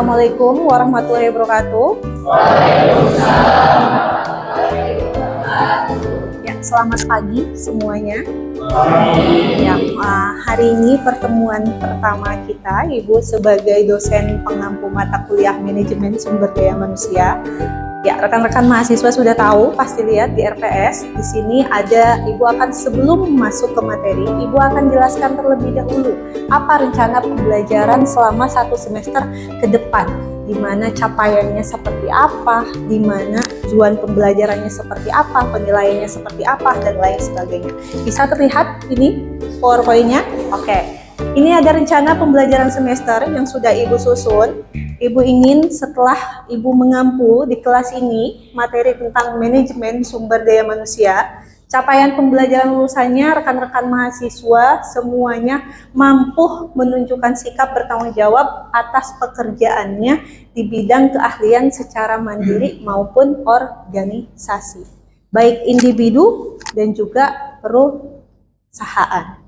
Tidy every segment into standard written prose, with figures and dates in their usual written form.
Assalamualaikum warahmatullahi wabarakatuh. Ya, selamat pagi semuanya. Ya, hari ini pertemuan pertama kita, Ibu sebagai dosen pengampu mata kuliah Manajemen Sumber Daya Manusia. Ya, rekan-rekan mahasiswa sudah tahu, pasti lihat di RPS. Di sini ada, Ibu akan sebelum masuk ke materi, Ibu akan jelaskan terlebih dahulu apa rencana pembelajaran selama 1 semester ke depan, di mana capaiannya seperti apa, di mana tujuan pembelajarannya seperti apa, penilaiannya seperti apa, dan lain sebagainya. Bisa terlihat ini PowerPoint-nya? Oke. Ini ada rencana pembelajaran semester yang sudah Ibu susun. Ibu ingin setelah Ibu mengampu di kelas ini materi tentang manajemen sumber daya manusia, capaian pembelajaran lulusannya rekan-rekan mahasiswa semuanya mampu menunjukkan sikap bertanggung jawab atas pekerjaannya di bidang keahlian secara mandiri maupun organisasi, baik individu dan juga perusahaan.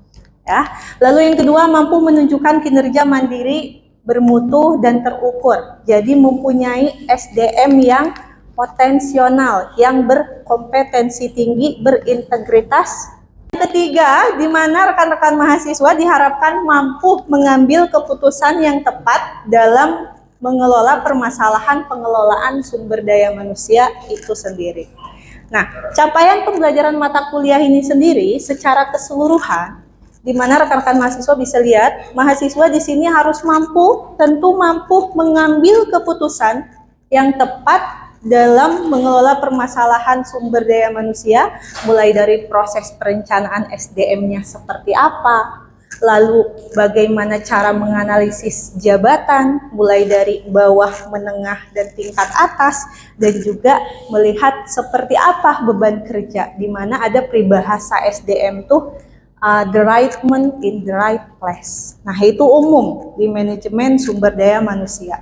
Ya. Lalu yang kedua, mampu menunjukkan kinerja mandiri, bermutu dan terukur. Jadi mempunyai SDM yang potensial, yang berkompetensi tinggi, berintegritas. Yang ketiga, di mana rekan-rekan mahasiswa diharapkan mampu mengambil keputusan yang tepat dalam mengelola permasalahan pengelolaan sumber daya manusia itu sendiri. Nah, capaian pembelajaran mata kuliah ini sendiri secara keseluruhan, di mana rekan-rekan mahasiswa bisa lihat, mahasiswa di sini harus tentu mampu mengambil keputusan yang tepat dalam mengelola permasalahan sumber daya manusia, mulai dari proses perencanaan SDM-nya seperti apa, lalu bagaimana cara menganalisis jabatan, mulai dari bawah, menengah, dan tingkat atas, dan juga melihat seperti apa beban kerja, di mana ada peribahasa SDM tuh, the right man in the right place. Nah, itu umum di manajemen sumber daya manusia.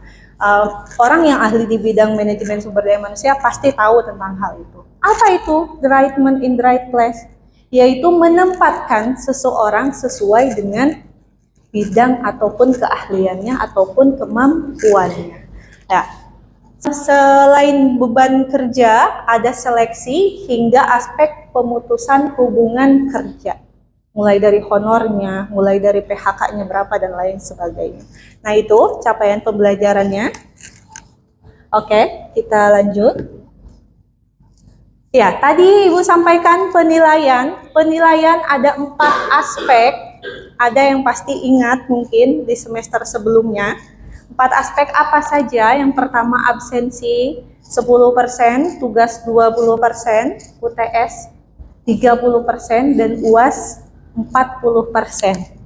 Orang yang ahli di bidang manajemen sumber daya manusia pasti tahu tentang hal itu. Apa itu the right man in the right place? Yaitu menempatkan seseorang sesuai dengan bidang ataupun keahliannya ataupun kemampuannya. Ya. Selain beban kerja, ada seleksi hingga aspek pemutusan hubungan kerja. Mulai dari honornya, mulai dari PHK-nya berapa, dan lain sebagainya. Nah, itu capaian pembelajarannya. Oke, kita lanjut. Ya, tadi Ibu sampaikan penilaian. Penilaian ada 4 aspek. Ada yang pasti ingat mungkin di semester sebelumnya. 4 aspek apa saja? Yang pertama absensi 10%, tugas 20%, UTS 30%, dan UAS 40%.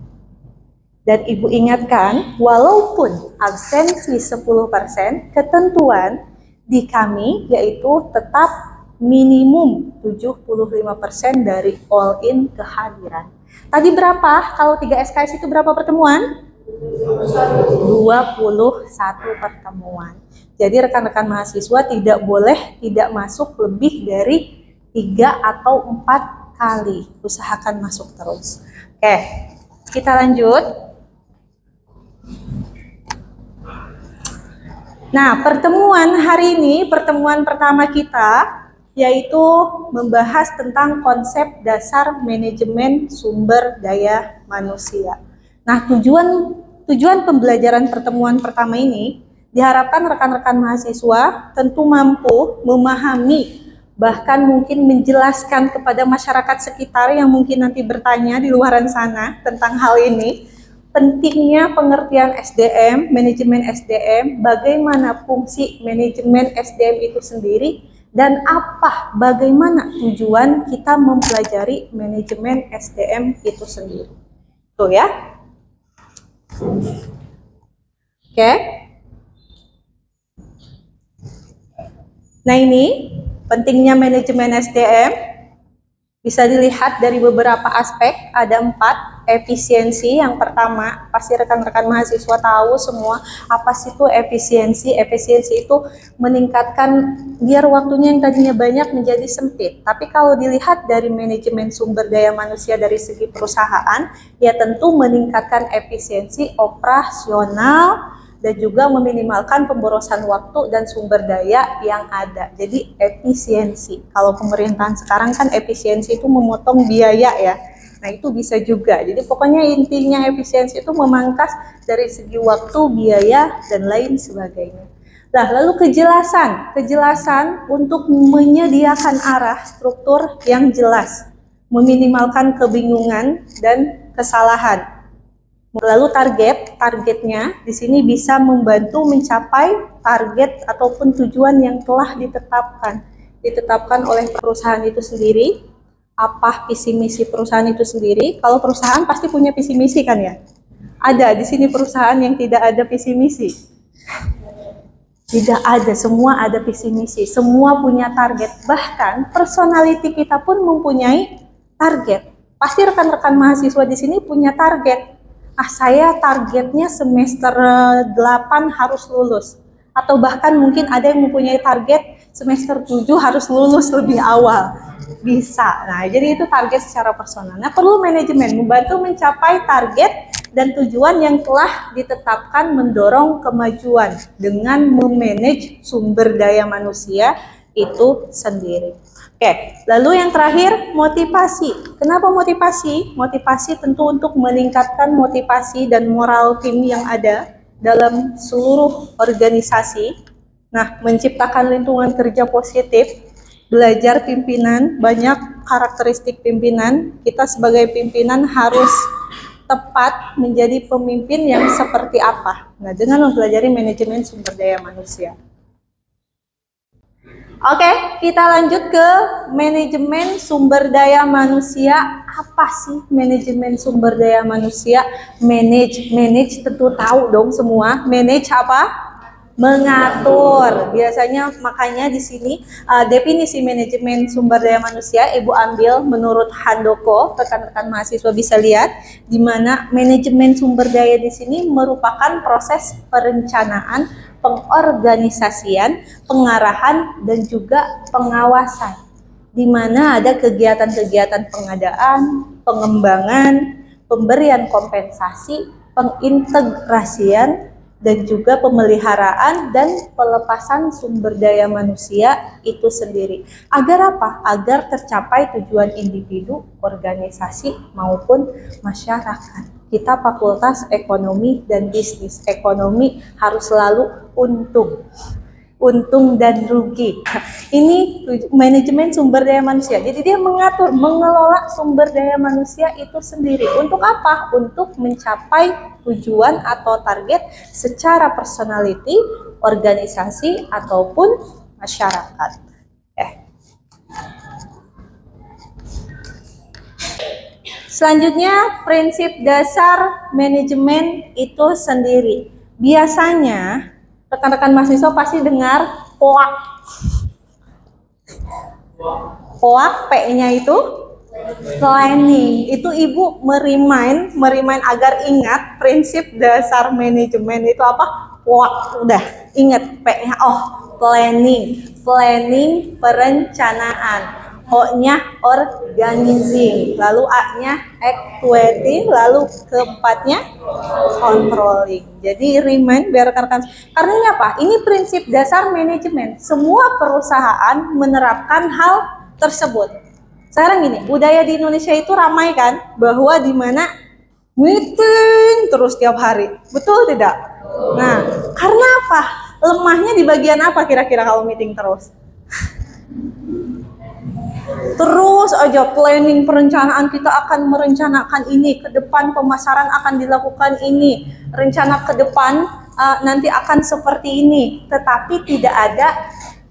Dan Ibu ingatkan, walaupun absensi 10%, ketentuan di kami yaitu tetap minimum 75% dari all in kehadiran. Tadi berapa? Kalau 3 SKS itu berapa pertemuan? 21 pertemuan. Jadi rekan-rekan mahasiswa tidak boleh tidak masuk lebih dari 3 atau 4 kali, usahakan masuk terus. Oke, kita lanjut. Nah, pertemuan hari ini, pertemuan pertama kita, yaitu membahas tentang konsep dasar manajemen sumber daya manusia. Nah, tujuan pembelajaran pertemuan pertama ini, diharapkan rekan-rekan mahasiswa tentu mampu memahami, bahkan mungkin menjelaskan kepada masyarakat sekitar yang mungkin nanti bertanya di luaran sana tentang hal ini, pentingnya pengertian SDM, manajemen SDM, bagaimana fungsi manajemen SDM itu sendiri, dan bagaimana tujuan kita mempelajari manajemen SDM itu sendiri. Tuh ya. Oke. Nah, ini pentingnya manajemen SDM bisa dilihat dari beberapa aspek, ada 4. Efisiensi yang pertama, pasti rekan-rekan mahasiswa tahu semua apa sih itu efisiensi. Efisiensi itu meningkatkan biar waktunya yang tadinya banyak menjadi sempit. Tapi kalau dilihat dari manajemen sumber daya manusia dari segi perusahaan, ya tentu meningkatkan efisiensi operasional dan juga meminimalkan pemborosan waktu dan sumber daya yang ada. Jadi efisiensi. Kalau pemerintahan sekarang kan efisiensi itu memotong biaya ya. Nah itu bisa juga. Jadi pokoknya intinya efisiensi itu memangkas dari segi waktu, biaya, dan lain sebagainya. Nah lalu kejelasan untuk menyediakan arah struktur yang jelas, meminimalkan kebingungan dan kesalahan. Lalu targetnya di sini bisa membantu mencapai target ataupun tujuan yang telah ditetapkan oleh perusahaan itu sendiri. Apa visi misi perusahaan itu sendiri? Kalau perusahaan pasti punya visi misi kan ya? Ada di sini perusahaan yang tidak ada visi misi? Tidak ada, semua ada visi misi, semua punya target. Bahkan personality kita pun mempunyai target. Pasti rekan-rekan mahasiswa di sini punya target. Saya targetnya semester 8 harus lulus. Atau bahkan mungkin ada yang mempunyai target semester 7 harus lulus lebih awal. Bisa. Nah, jadi itu target secara personal. Nah, perlu manajemen membantu mencapai target dan tujuan yang telah ditetapkan, mendorong kemajuan dengan memanage sumber daya manusia itu sendiri. Oke, lalu yang terakhir motivasi. Kenapa motivasi? Motivasi tentu untuk meningkatkan motivasi dan moral tim yang ada dalam seluruh organisasi. Nah, menciptakan lingkungan kerja positif, belajar pimpinan, banyak karakteristik pimpinan. Kita sebagai pimpinan harus tepat menjadi pemimpin yang seperti apa. Nah, dengan mempelajari manajemen sumber daya manusia. Oke, kita lanjut ke manajemen sumber daya manusia. Apa sih manajemen sumber daya manusia? Manage tentu tahu dong semua. Manage apa? Mengatur. Biasanya makanya di sini definisi manajemen sumber daya manusia Ibu ambil menurut Handoko. Rekan-rekan mahasiswa bisa lihat di mana manajemen sumber daya di sini merupakan proses perencanaan, pengorganisasian, pengarahan, dan juga pengawasan, di mana ada kegiatan-kegiatan pengadaan, pengembangan, pemberian kompensasi, pengintegrasian, dan juga pemeliharaan dan pelepasan sumber daya manusia itu sendiri. Agar apa? Agar tercapai tujuan individu, organisasi, maupun masyarakat. Kita fakultas ekonomi dan bisnis. Ekonomi harus selalu untung dan rugi. Ini manajemen sumber daya manusia. Jadi dia mengatur, mengelola sumber daya manusia itu sendiri. Untuk apa? Untuk mencapai tujuan atau target secara personality, organisasi, ataupun masyarakat. Selanjutnya, prinsip dasar manajemen itu sendiri. Biasanya, rekan-rekan mahasiswa pasti dengar POAK. POAK, P-nya itu planning. Itu Ibu merimain agar ingat prinsip dasar manajemen itu apa? POAK. Udah, ingat P-nya. Planning. Planning, perencanaan. O-nya organizing, lalu A-nya actuating, lalu keempatnya controlling. Jadi remind biar rekan-rekan. Karena ini apa? Ini prinsip dasar manajemen. Semua perusahaan menerapkan hal tersebut. Sekarang gini, budaya di Indonesia itu ramai kan, bahwa di mana meeting terus tiap hari. Betul tidak? Nah, karena apa? Lemahnya di bagian apa kira-kira kalau meeting terus? Terus aja planning, perencanaan, kita akan merencanakan ini, ke depan pemasaran akan dilakukan ini, rencana ke depan nanti akan seperti ini, tetapi tidak ada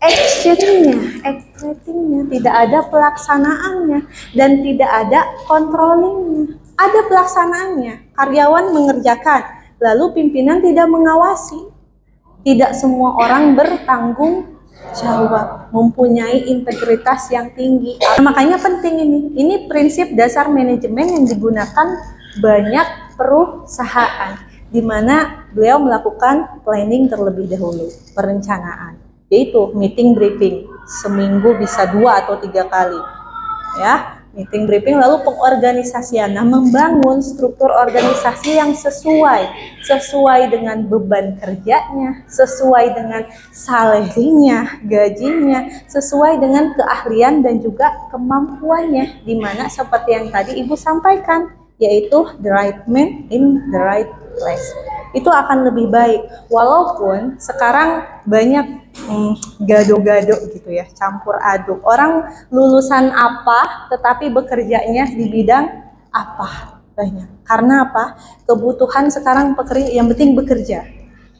actionnya, activatingnya, tidak ada pelaksanaannya, dan tidak ada controllingnya. Ada pelaksanaannya, karyawan mengerjakan, lalu pimpinan tidak mengawasi. Tidak semua orang bertanggung jawab, mempunyai integritas yang tinggi. Makanya penting ini prinsip dasar manajemen yang digunakan banyak perusahaan, di mana beliau melakukan planning terlebih dahulu, perencanaan, yaitu meeting briefing, seminggu bisa 2 atau 3 kali, ya. Meeting briefing, lalu pengorganisasian. Nah, membangun struktur organisasi yang sesuai dengan beban kerjanya, sesuai dengan salarinya, gajinya, sesuai dengan keahlian dan juga kemampuannya, di mana seperti yang tadi Ibu sampaikan, yaitu the right man in the right place. Itu akan lebih baik, walaupun sekarang banyak gado-gado gitu ya, campur aduk. Orang lulusan apa tetapi bekerjanya di bidang apa, banyak. Karena apa? Kebutuhan sekarang yang penting bekerja,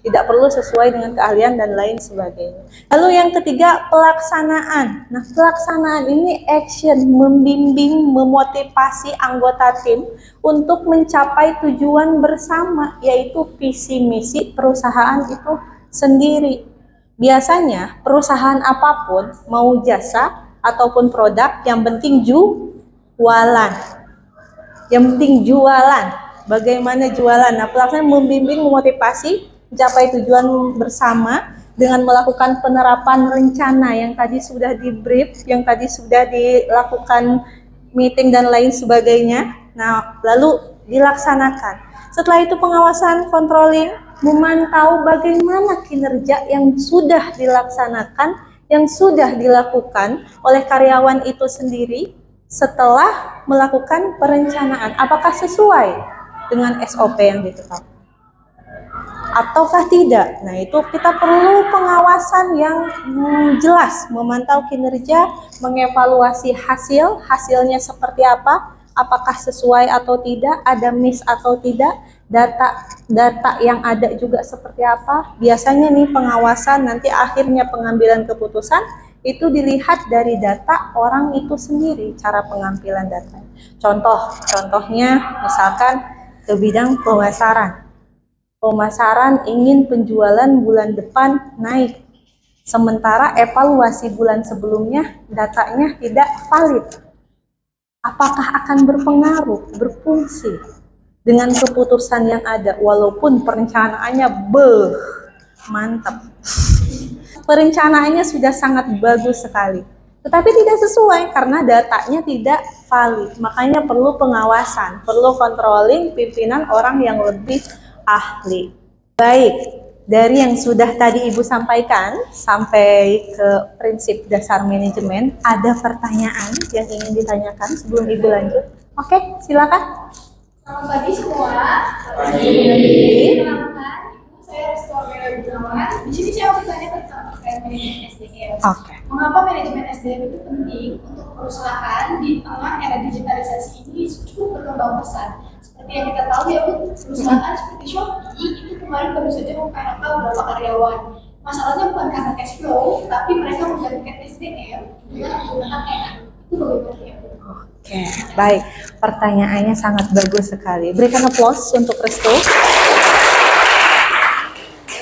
tidak perlu sesuai dengan keahlian dan lain sebagainya. Lalu yang ketiga, pelaksanaan. Nah, pelaksanaan ini action, membimbing, memotivasi anggota tim untuk mencapai tujuan bersama, yaitu visi misi perusahaan itu sendiri. Biasanya perusahaan apapun, mau jasa ataupun produk, yang penting jualan. Yang penting jualan. Bagaimana jualan? Nah, pelaksanaan membimbing, memotivasi mencapai tujuan bersama dengan melakukan penerapan rencana yang tadi sudah di brief, yang tadi sudah dilakukan meeting dan lain sebagainya. Nah, lalu dilaksanakan. Setelah itu pengawasan, controlling, memantau bagaimana kinerja yang sudah dilaksanakan, yang sudah dilakukan oleh karyawan itu sendiri setelah melakukan perencanaan. Apakah sesuai dengan SOP yang ditetapkan ataukah tidak? Nah, itu kita perlu pengawasan yang jelas, memantau kinerja, mengevaluasi hasilnya seperti apa, apakah sesuai atau tidak, ada miss atau tidak, data yang ada juga seperti apa. Biasanya nih pengawasan, nanti akhirnya pengambilan keputusan itu dilihat dari data orang itu sendiri, cara pengambilan data. Contohnya misalkan ke bidang pemasaran. Pemasaran ingin penjualan bulan depan naik, sementara evaluasi bulan sebelumnya datanya tidak valid. Apakah akan berpengaruh, berfungsi dengan keputusan yang ada, walaupun perencanaannya mantap. Perencanaannya sudah sangat bagus sekali, tetapi tidak sesuai karena datanya tidak valid. Makanya perlu pengawasan, perlu controlling, pimpinan orang yang lebih ahli. Baik, dari yang sudah tadi Ibu sampaikan sampai ke prinsip dasar manajemen, ada pertanyaan yang ingin ditanyakan sebelum Ibu lanjut? Oke, silakan. Selamat pagi semua. Pagi. Perkenalkan, saya Restu Amelia Gunawan. Di sini saya mau bertanya tentang terkait manajemen SDM. Oke. Mengapa manajemen SDM itu penting untuk perusahaan di tengah era digitalisasi ini cukup berkembang pesat? Seperti yang kita tahu ya, perusahaan seperti Shopee itu kemarin baru saja memphk beberapa karyawan. Masalahnya bukan karena cash flow, tapi mereka menggantikan SDM dengan menggunakan AI. Itu bagaimana ya? Oke, baik. Pertanyaannya sangat bagus sekali. Berikan aplaus untuk Restu.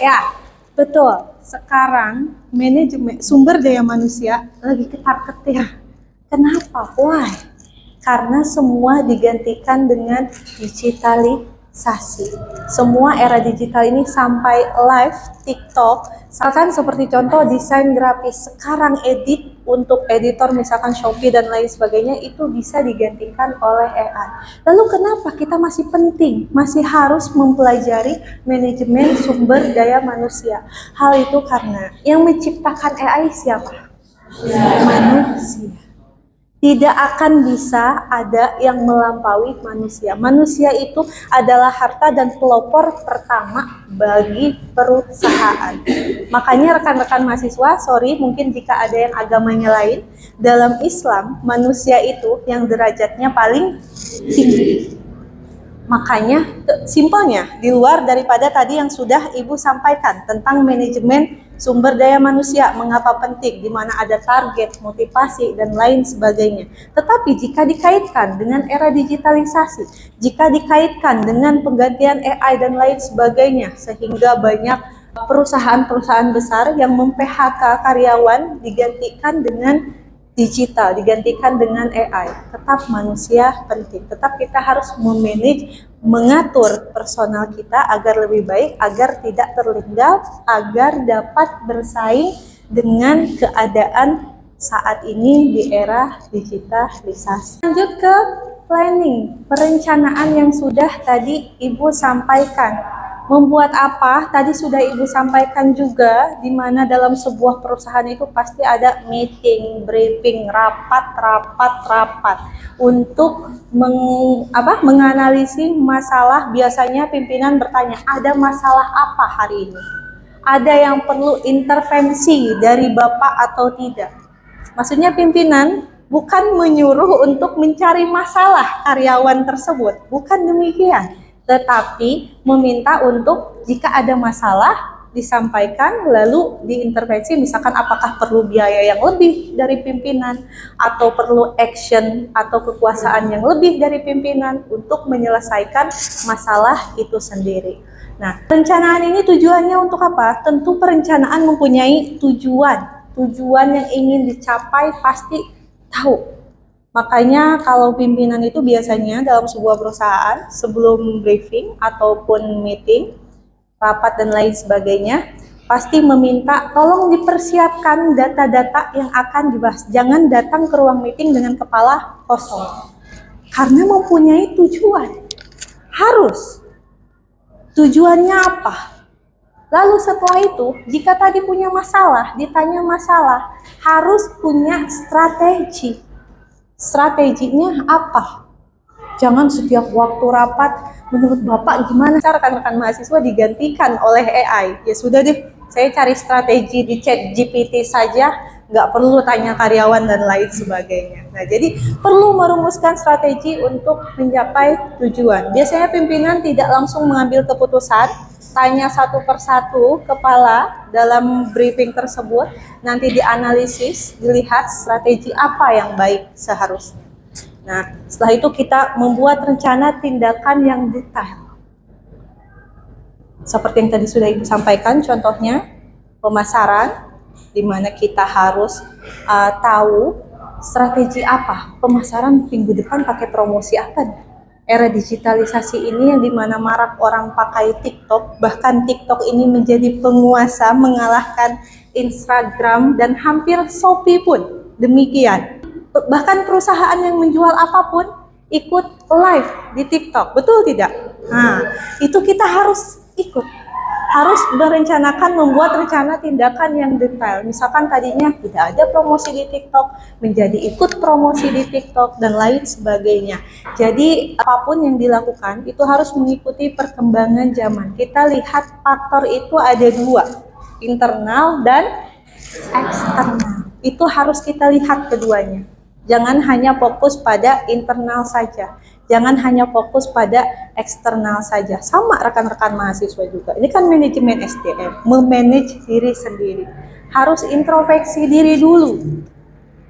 Ya, betul. Sekarang manajemen sumber daya manusia lagi ketar-ketir. Kenapa? Why? Karena semua digantikan dengan digitalisasi. Semua era digital ini sampai live TikTok, misalkan seperti contoh desain grafis, sekarang edit untuk editor misalkan Shopee dan lain sebagainya itu bisa digantikan oleh AI. Lalu kenapa kita masih penting, masih harus mempelajari manajemen sumber daya manusia? Hal itu karena yang menciptakan AI siapa? Manusia. Tidak akan bisa ada yang melampaui manusia. Manusia itu adalah harta dan pelopor pertama bagi perusahaan. Makanya rekan-rekan mahasiswa, mungkin jika ada yang agamanya lain, dalam Islam manusia itu yang derajatnya paling tinggi. Makanya simpelnya, di luar daripada tadi yang sudah Ibu sampaikan tentang manajemen sumber daya manusia, mengapa penting, di mana ada target, motivasi, dan lain sebagainya. Tetapi jika dikaitkan dengan era digitalisasi, jika dikaitkan dengan penggantian AI dan lain sebagainya, sehingga banyak perusahaan-perusahaan besar yang mem-PHK karyawan digantikan dengan digital, digantikan dengan AI. Tetap manusia penting, tetap kita harus memanage, mengatur personal kita agar lebih baik, agar tidak tertinggal, agar dapat bersaing dengan keadaan saat ini di era digitalisasi. Lanjut ke planning, perencanaan yang sudah tadi Ibu sampaikan. Membuat apa? Tadi sudah Ibu sampaikan juga, di mana dalam sebuah perusahaan itu pasti ada meeting, briefing, rapat untuk menganalisis masalah. Biasanya pimpinan bertanya, ada masalah apa hari ini? Ada yang perlu intervensi dari Bapak atau tidak? Maksudnya pimpinan bukan menyuruh untuk mencari masalah karyawan tersebut, bukan demikian. Tetapi meminta untuk jika ada masalah disampaikan lalu diintervensi, misalkan apakah perlu biaya yang lebih dari pimpinan atau perlu action atau kekuasaan yang lebih dari pimpinan untuk menyelesaikan masalah itu sendiri. Nah, perencanaan ini tujuannya untuk apa? Tentu perencanaan mempunyai tujuan yang ingin dicapai pasti tahu. Makanya kalau pimpinan itu biasanya dalam sebuah perusahaan sebelum briefing ataupun meeting, rapat dan lain sebagainya, pasti meminta tolong dipersiapkan data-data yang akan dibahas. Jangan datang ke ruang meeting dengan kepala kosong. Karena mempunyai tujuan. Harus. Tujuannya apa? Lalu setelah itu, jika tadi punya masalah, ditanya masalah, harus punya strategi. Strateginya apa? Jangan setiap waktu rapat, menurut Bapak gimana cara rekan-rekan mahasiswa digantikan oleh AI? Ya sudah deh, saya cari strategi di chat GPT saja, nggak perlu tanya karyawan dan lain sebagainya. Nah, jadi perlu merumuskan strategi untuk mencapai tujuan. Biasanya pimpinan tidak langsung mengambil keputusan, tanya satu persatu kepala dalam briefing tersebut, nanti dianalisis, dilihat strategi apa yang baik seharusnya. Nah, setelah itu kita membuat rencana tindakan yang detail. Seperti yang tadi sudah Ibu sampaikan, contohnya pemasaran, di mana kita harus tahu strategi apa, pemasaran minggu depan pakai promosi apa. Era digitalisasi ini yang dimana marak orang pakai TikTok, bahkan TikTok ini menjadi penguasa mengalahkan Instagram dan hampir Shopee pun demikian. Bahkan perusahaan yang menjual apapun ikut live di TikTok, betul tidak? Nah, itu kita harus ikut. Harus merencanakan, membuat rencana tindakan yang detail. Misalkan tadinya tidak ada promosi di TikTok, menjadi ikut promosi di TikTok, dan lain sebagainya. Jadi apapun yang dilakukan itu harus mengikuti perkembangan zaman. Kita lihat faktor itu ada dua, internal dan eksternal. Itu harus kita lihat keduanya. Jangan hanya fokus pada internal saja. Jangan hanya fokus pada eksternal saja. Sama rekan-rekan mahasiswa juga. Ini kan manajemen SDM, memanage diri sendiri. Harus introspeksi diri dulu.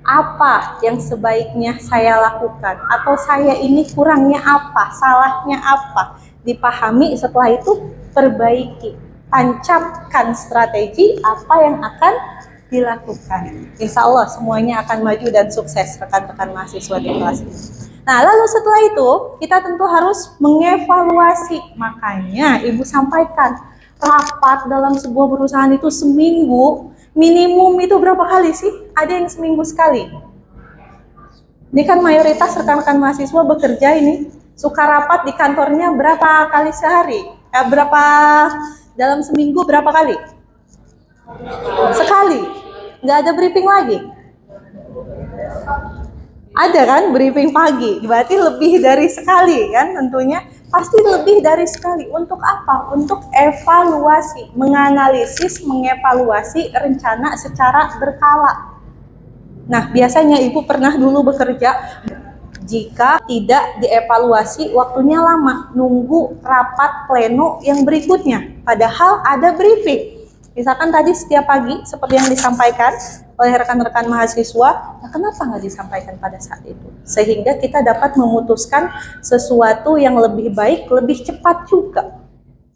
Apa yang sebaiknya saya lakukan? Atau saya ini kurangnya apa? Salahnya apa? Dipahami, setelah itu perbaiki. Tancapkan strategi apa yang akan dilakukan. Insya Allah semuanya akan maju dan sukses rekan-rekan mahasiswa di kelas ini. Nah, lalu setelah itu kita tentu harus mengevaluasi. Makanya Ibu sampaikan, rapat dalam sebuah perusahaan itu seminggu, minimum itu berapa kali sih? Ada yang seminggu sekali. Ini kan mayoritas rekan-rekan mahasiswa bekerja ini, suka rapat di kantornya berapa kali sehari? Dalam seminggu berapa kali? Sekali. Nggak ada briefing lagi. Ada kan briefing pagi, berarti lebih dari sekali kan tentunya, pasti lebih dari sekali. Untuk apa? Untuk evaluasi, menganalisis, mengevaluasi rencana secara berkala. Nah, biasanya Ibu pernah dulu bekerja, jika tidak dievaluasi waktunya lama, nunggu rapat pleno yang berikutnya, padahal ada briefing. Misalkan tadi setiap pagi seperti yang disampaikan oleh rekan-rekan mahasiswa, nah kenapa nggak disampaikan pada saat itu? Sehingga kita dapat memutuskan sesuatu yang lebih baik, lebih cepat juga.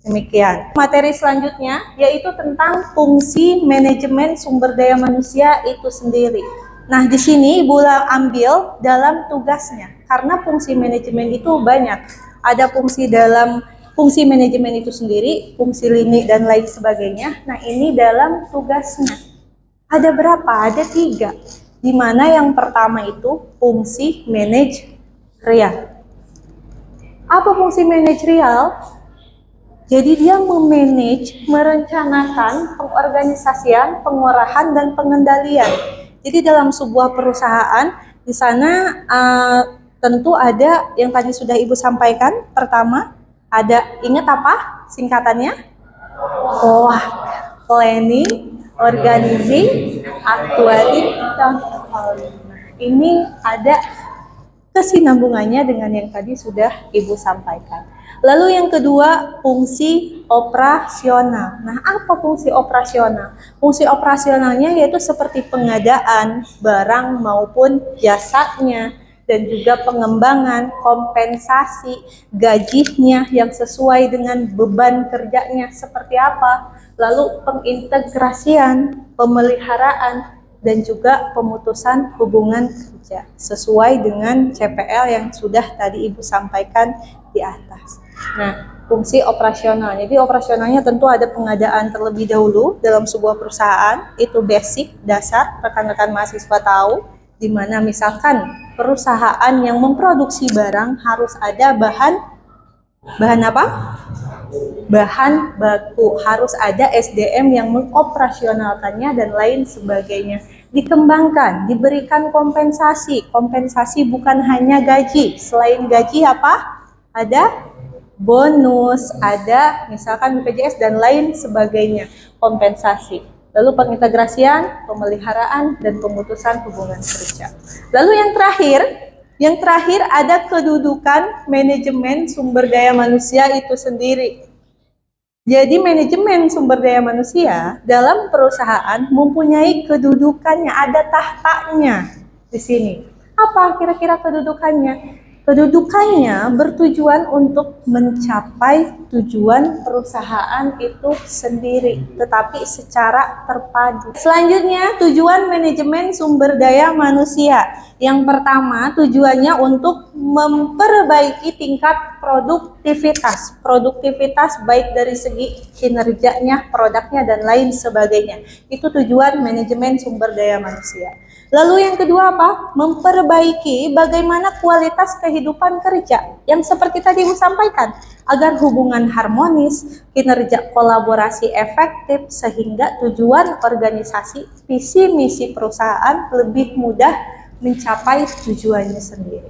Demikian. Materi selanjutnya yaitu tentang fungsi manajemen sumber daya manusia itu sendiri. Nah, di sini Ibu ambil dalam tugasnya, karena fungsi manajemen itu banyak. Ada fungsi dalam fungsi manajemen itu sendiri, fungsi lini dan lain sebagainya. Nah, ini dalam tugasnya. Ada berapa? Ada 3. di mana yang pertama itu fungsi manajerial. Apa fungsi manajerial? Jadi dia memanage, merencanakan pengorganisasian, pengurahan, dan pengendalian. Jadi dalam sebuah perusahaan, di sana tentu ada yang tadi sudah Ibu sampaikan. Pertama, ada, ingat apa singkatannya? Planning, organizing, actually, dan ini ada kesinambungannya dengan yang tadi sudah Ibu sampaikan. Lalu yang kedua, fungsi operasional. Nah, apa fungsi operasional? Fungsi operasionalnya yaitu seperti pengadaan barang maupun jasanya, dan juga pengembangan, kompensasi, gajinya yang sesuai dengan beban kerjanya seperti apa. Lalu pengintegrasian, pemeliharaan, dan juga pemutusan hubungan kerja sesuai dengan CPL yang sudah tadi Ibu sampaikan di atas. Nah, fungsi operasional. Jadi operasionalnya tentu ada pengadaan terlebih dahulu dalam sebuah perusahaan, itu basic, dasar, rekan-rekan mahasiswa tahu, di mana misalkan perusahaan yang memproduksi barang harus ada bahan apa? Bahan baku, harus ada SDM yang mengoperasionalkannya dan lain sebagainya. Dikembangkan, diberikan kompensasi. Kompensasi bukan hanya gaji. Selain gaji apa? Ada bonus, ada misalkan BPJS dan lain sebagainya. Kompensasi. Lalu pengintegrasian, pemeliharaan, dan pemutusan hubungan kerja. Lalu yang terakhir ada kedudukan manajemen sumber daya manusia itu sendiri. Jadi manajemen sumber daya manusia dalam perusahaan mempunyai kedudukannya, ada tahtanya di sini. Apa kira-kira kedudukannya? Kedudukannya bertujuan untuk mencapai tujuan perusahaan itu sendiri, tetapi secara terpadu. Selanjutnya, tujuan manajemen sumber daya manusia. Yang pertama, tujuannya untuk memperbaiki tingkat produktivitas. Produktivitas baik dari segi kinerjanya, produknya, dan lain sebagainya. Itu tujuan manajemen sumber daya manusia. Lalu yang kedua apa? Memperbaiki bagaimana kualitas kehidupan kerja yang seperti tadi Ibu sampaikan, agar hubungan harmonis, kinerja kolaborasi efektif, sehingga tujuan organisasi, visi misi perusahaan lebih mudah mencapai tujuannya sendiri.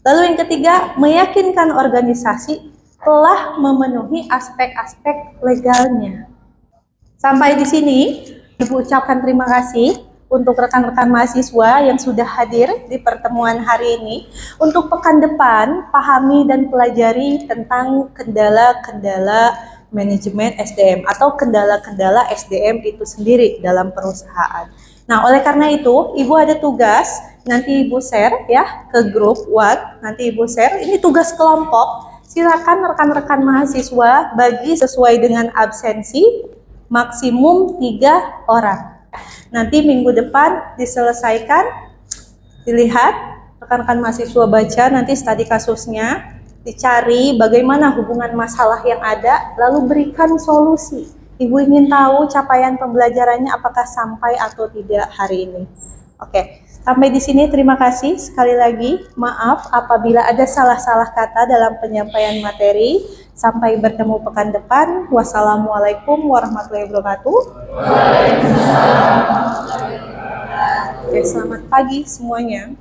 Lalu yang ketiga, meyakinkan organisasi telah memenuhi aspek-aspek legalnya. Sampai di sini, Ibu ucapkan terima kasih untuk rekan-rekan mahasiswa yang sudah hadir di pertemuan hari ini. Untuk pekan depan, pahami dan pelajari tentang kendala-kendala manajemen SDM atau kendala-kendala SDM itu sendiri dalam perusahaan. Nah, oleh karena itu, Ibu ada tugas, nanti Ibu share ya ke grup WhatsApp, nanti Ibu share, ini tugas kelompok. Silakan rekan-rekan mahasiswa bagi sesuai dengan absensi, maksimum 3 orang. Nanti minggu depan diselesaikan, dilihat, rekan-rekan mahasiswa baca nanti studi kasusnya, dicari bagaimana hubungan masalah yang ada, lalu berikan solusi. Ibu ingin tahu capaian pembelajarannya apakah sampai atau tidak hari ini. Oke, sampai di sini terima kasih. Sekali lagi, maaf apabila ada salah-salah kata dalam penyampaian materi. Sampai bertemu pekan depan. Wassalamualaikum warahmatullahi wabarakatuh. Oke, selamat pagi semuanya.